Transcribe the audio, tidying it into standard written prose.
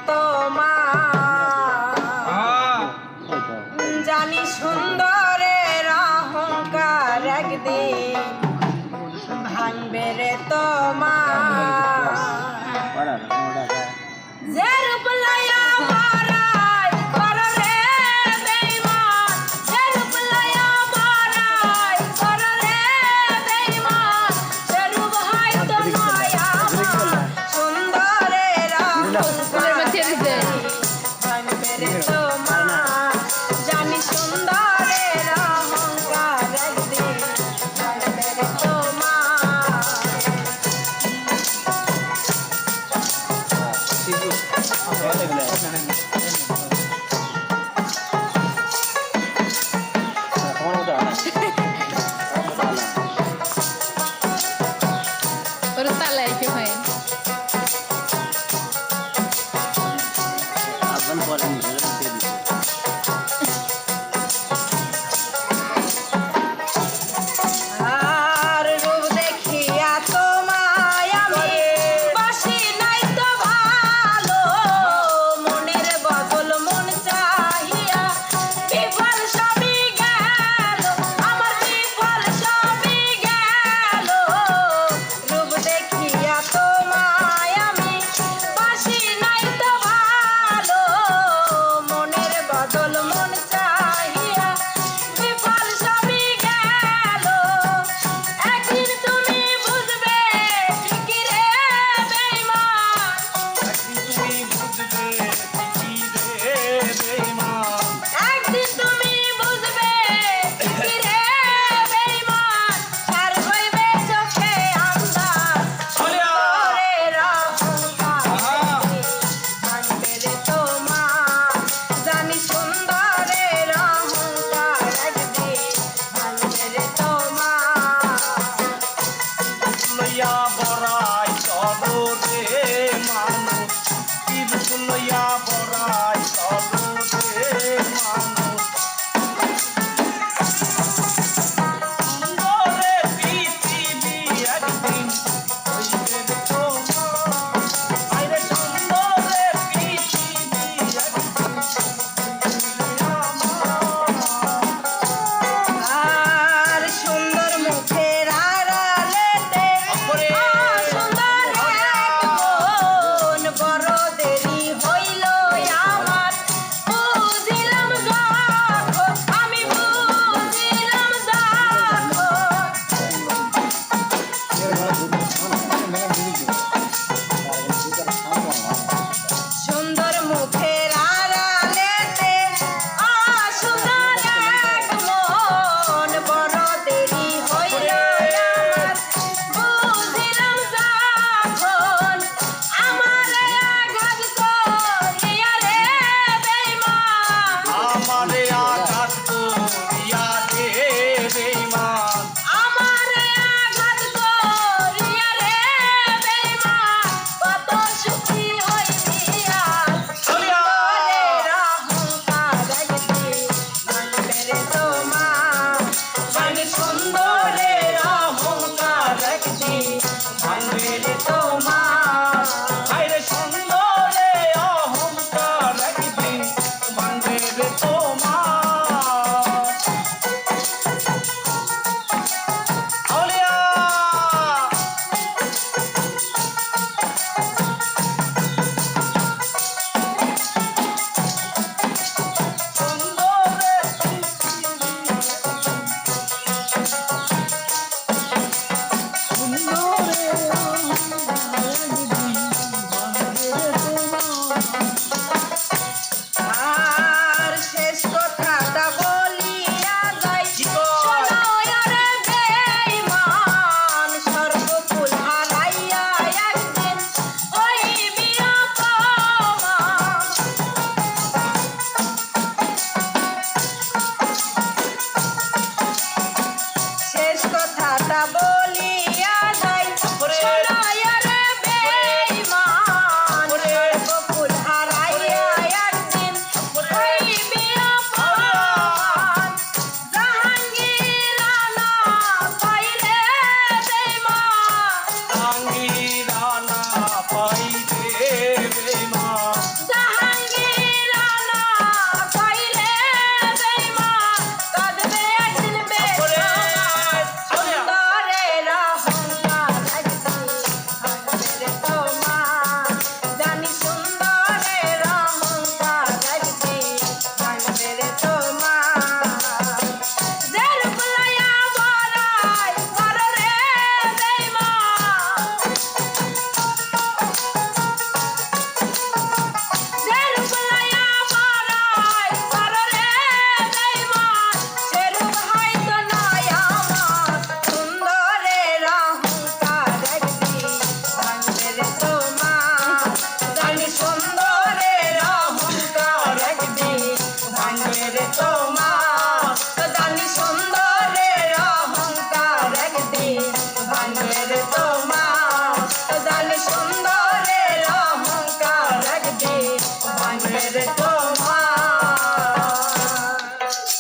তোমার জানি সুন্দরের অহংকার একদিন ভাঙবে রে তোমার যে রূপ লইয়া মারাই করো রে বেঈমান যে রূপ লইয়া মারাই করো রে বেঈমান সে রূপ হয়তো নয় আমার সুন্দরের অহংকার ভাঙবে রে তোমার জানি সুন্দরের অহংকার একদিন ভাঙবে রে তোমার ഒരു തലയ്ക്ക് ഭയം আর রূপ দেখিয়া তোমায় আমি বাসি নাই তো ভালো মনের বদল মন চাহিয়া বিফল সবই গেল আমার বিফল সবই গেল রূপ দেখিয়া তোমায় আমি বাসি নাই তো ভালো মনের বদল মন চাহিয়া বিফল সবই গেল একদিন তুমি বুঝবে ঠিকই রে বেঈমান একদিন তুমি বুঝবে ঠিকই রে বেঈমান ছাড় হইবে চোখে আন্দাজ সুন্দরের অহংকার ভাঙবে রে তোমার জানি সুন্দরের অহংকার একদিন ভাঙবে রে তোমার লইয়া বড়াই চলো রে মানুষ তীর্থ লইয়া বড়াই চলো রে মানুষ সুন্দরে পৃথিবী একদিন হইবে রে তোমার আইরে সুন্দরে পৃথিবী একদিন হইবে আমার আর সুন্দর মুখের আড়ালেতে সুন্দর এক মন বড় দেরি হইল আমার বুঝিলাম দেখো আমি বুঝিলাম দেখো সুন্দর মুখের আড়ালেতে সুন্দর এক মন বড় দেরি হইল আমার বুঝিলাম যখন আমার আঘাত করিয়া রে বেঈমান আমারে আঘাত করিয়া রে বেঈমান আমারে আঘাত করিয়া রে বেঈমান কত সুখী হইবি আর সুন্দরের অহংকার একদিন ভাঙবে রে তোমার জানি সুন্দরের অহংকার একদিন ভাঙবে রে তোমার আইরে সুন্দরে অহংকার একদিন ভাঙবে রে তোমার আউলিয়া সুন্দরে আর সে রে তো